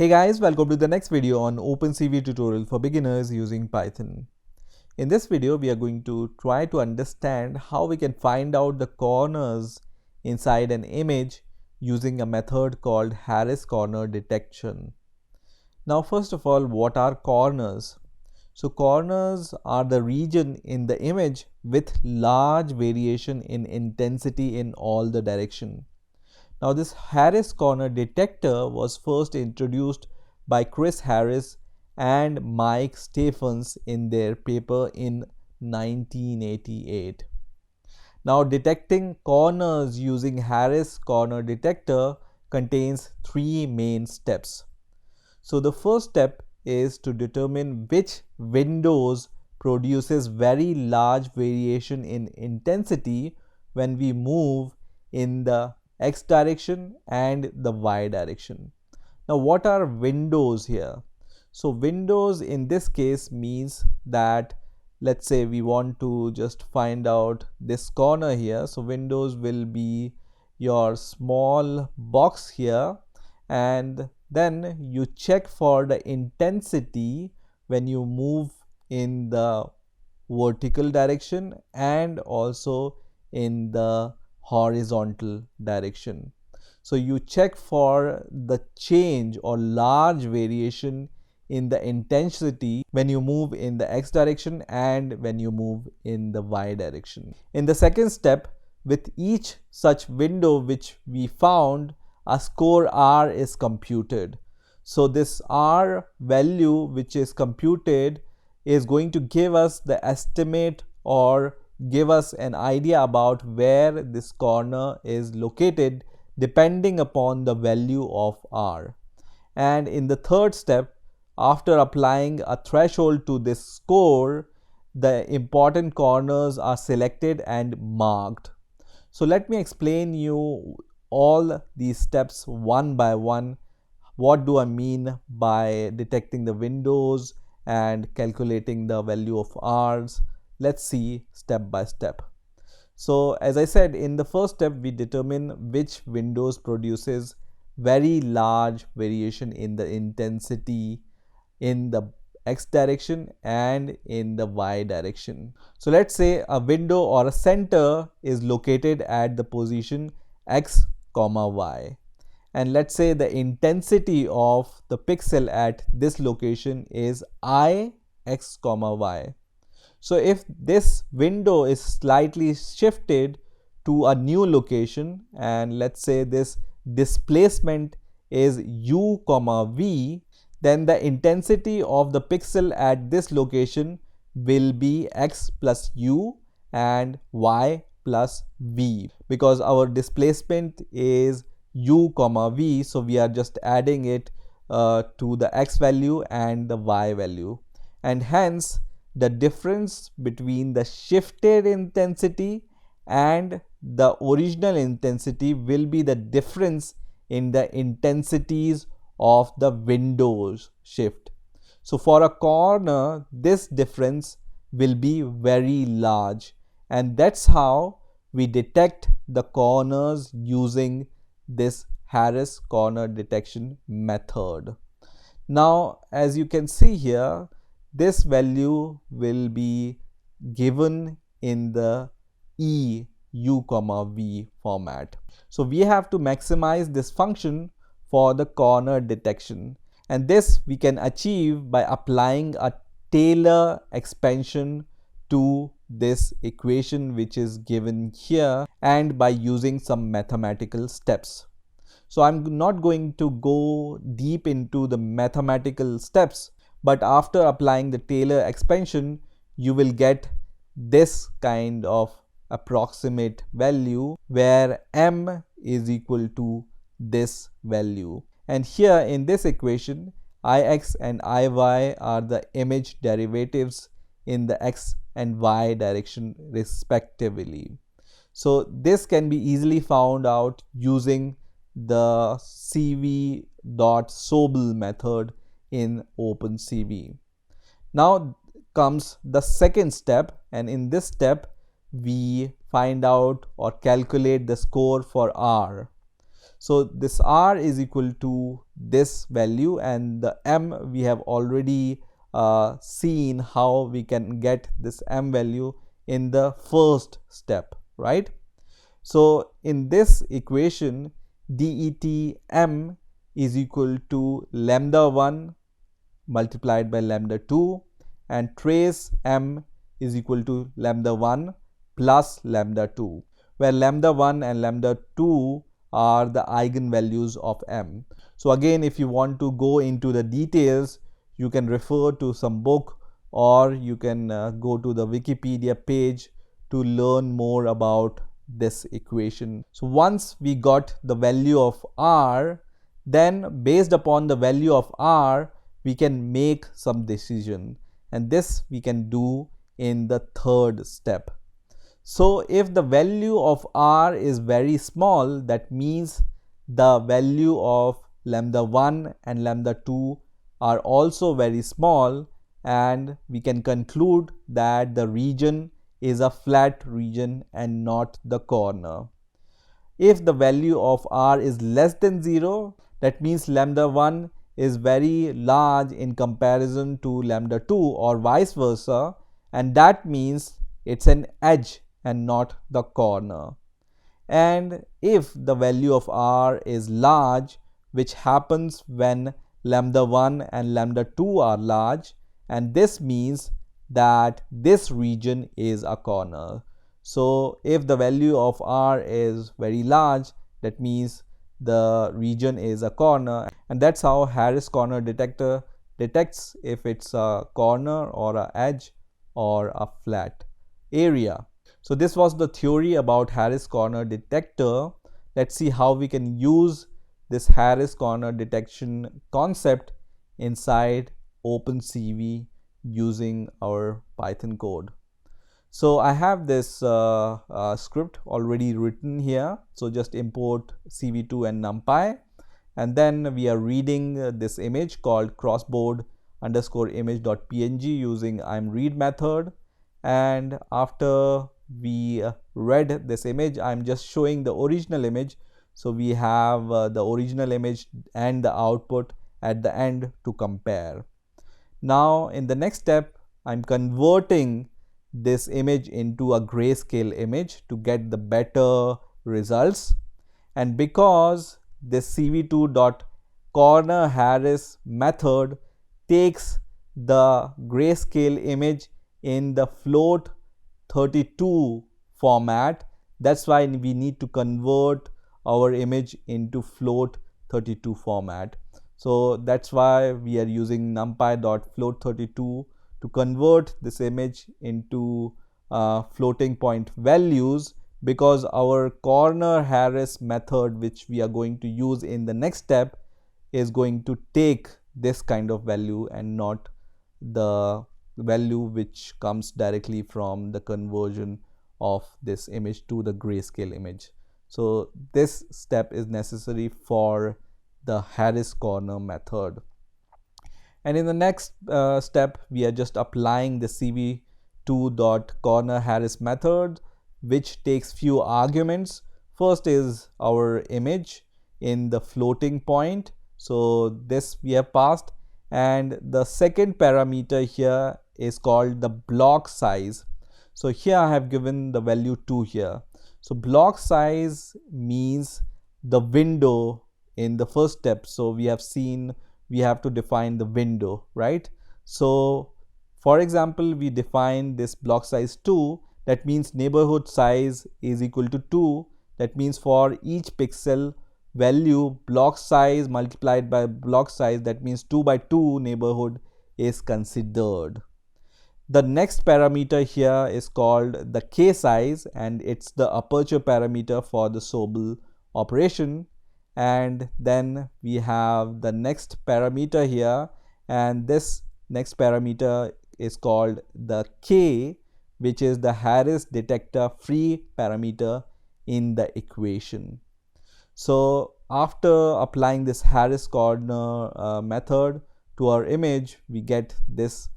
Hey guys, welcome to the next video on OpenCV tutorial for beginners using Python. In this video, we are going to try to understand how we can find out the corners inside an image using a method called Harris Corner Detection. Now, first of all, what are corners? So corners are the region in the image with large variation in intensity in all the direction. Now, this Harris Corner Detector was first introduced by Chris Harris and Mike Stephens in their paper in 1988. Now, detecting corners using Harris Corner Detector contains three main steps. So, the first step is to determine which windows produces very large variation in intensity when we move in the X direction and the Y direction. Now, what are windows here? So, windows in this case means that let's say we want to just find out this corner here. So, windows will be your small box here, and then you check for the intensity when you move in the vertical direction and also in the horizontal direction. So you check for the change or large variation in the intensity when you move in the X direction and when you move in the Y direction. In the second step, with each such window which we found, a score R is computed. So this R value which is computed is going to give us the estimate or give us an idea about where this corner is located depending upon the value of R. And in the third step, after applying a threshold to this score, the important corners are selected and marked. So let me explain you all these steps one by one. What do I mean by detecting the windows and calculating the value of R's? Let's see step by step. So as I said, in the first step, we determine which windows produces very large variation in the intensity in the X direction and in the Y direction. So let's say a window or a center is located at the position X, Y. And let's say the intensity of the pixel at this location is I, X, Y. So if this window is slightly shifted to a new location, and let's say this displacement is U, V, then the intensity of the pixel at this location will be X plus U and Y plus V, because our displacement is U, V, so we are just adding it to the X value and the Y value, and hence the difference between the shifted intensity and the original intensity will be the difference in the intensities of the windows shift. So for a corner, this difference will be very large, and that's how we detect the corners using this Harris Corner Detection method. Now, as you can see here, this value will be given in the E, U, V format. So we have to maximize this function for the corner detection, and this we can achieve by applying a Taylor expansion to this equation which is given here and by using some mathematical steps. So I'm not going to go deep into the mathematical steps, but after applying the Taylor expansion, you will get this kind of approximate value where m is equal to this value. And here in this equation, ix and iy are the image derivatives in the x and y direction respectively. So this can be easily found out using the cv.sobel method in OpenCV. Now comes the second step, and in this step we find out or calculate the score for R. So this r is equal to this value, and the m we have already seen how we can get this m value in the first step, right? So in this equation, det m is equal to lambda 1 multiplied by lambda 2, and trace m is equal to lambda 1 plus lambda 2, where lambda 1 and lambda 2 are the eigenvalues of m. So again, if you want to go into the details, you can refer to some book, or you can go to the Wikipedia page to learn more about this equation. So once we got the value of r, then based upon the value of r, we can make some decision, and this we can do in the third step. So if the value of r is very small, that means the value of lambda 1 and lambda 2 are also very small, and we can conclude that the region is a flat region and not the corner. If the value of r is less than 0, that means lambda 1 is very large in comparison to lambda 2, or vice versa, and that means it's an edge and not the corner. And if the value of r is large, which happens when lambda 1 and lambda 2 are large, and this means that this region is a corner. So if the value of r is very large, that means the region is a corner, and that's how Harris Corner Detector detects if it's a corner or an edge or a flat area. So this was the theory about Harris Corner Detector. Let's see how we can use this Harris Corner detection concept inside OpenCV using our Python code. So I have this script already written here. So just import cv2 and numpy, and then we are reading this image called crossboard underscore image.png using imread method. And after we read this image, I'm just showing the original image. So we have the original image and the output at the end to compare. Now in the next step, I'm converting this image into a grayscale image to get the better results. And because this cv2.cornerHarris method takes the grayscale image in the float 32 format, that's why we need to convert our image into float 32 format. So that's why we are using numpy.float32 to convert this image into floating point values, because our cornerHarris method, which we are going to use in the next step, is going to take this kind of value and not the value which comes directly from the conversion of this image to the grayscale image. So this step is necessary for the Harris Corner method. And in the next step, we are just applying the cv2.cornerHarris method, which takes few arguments. First is our image in the floating point. So this we have passed. And the second parameter here is called the block size. So here I have given the value 2 here. So block size means the window in the first step. So we have seen we have to define the window, right? So for example, we define this block size 2. That means neighborhood size is equal to 2. That means for each pixel value, block size multiplied by block size, that means 2 by 2 neighborhood is considered. The next parameter here is called the K size, and it's the aperture parameter for the Sobel operation. And then we have the next parameter here, and this next parameter is called the K, which is the Harris detector free parameter in the equation. So after applying this Harris Corner method to our image, we get this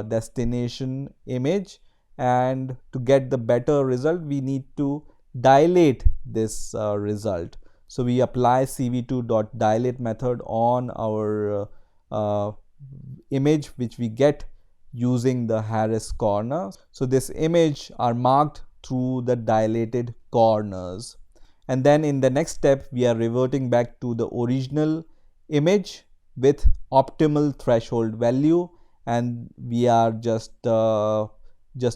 destination image, and to get the better result, we need to dilate this result. So we apply cv2.dilate method on our image which we get using the Harris corner. So this image are marked through the dilated corners. And then in the next step, we are reverting back to the original image with optimal threshold value, and we are just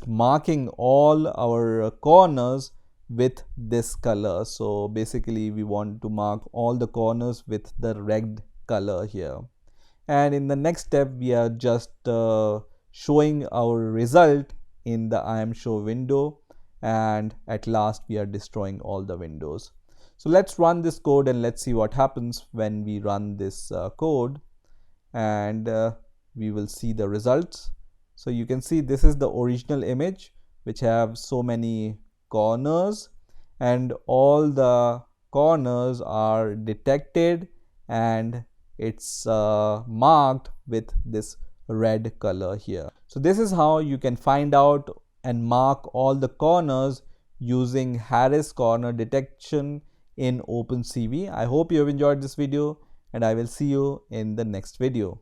marking all our corners with this color. So basically we want to mark all the corners with the red color here. And in the next step, we are just showing our result in the I am show window, and at last we are destroying all the windows. So let's run this code and let's see what happens when we run this code, and we will see the results. So you can see this is the original image which have so many corners, and all the corners are detected and it's marked with this red color here. So this is how you can find out and mark all the corners using Harris corner detection in OpenCV. I hope you have enjoyed this video, and I will see you in the next video.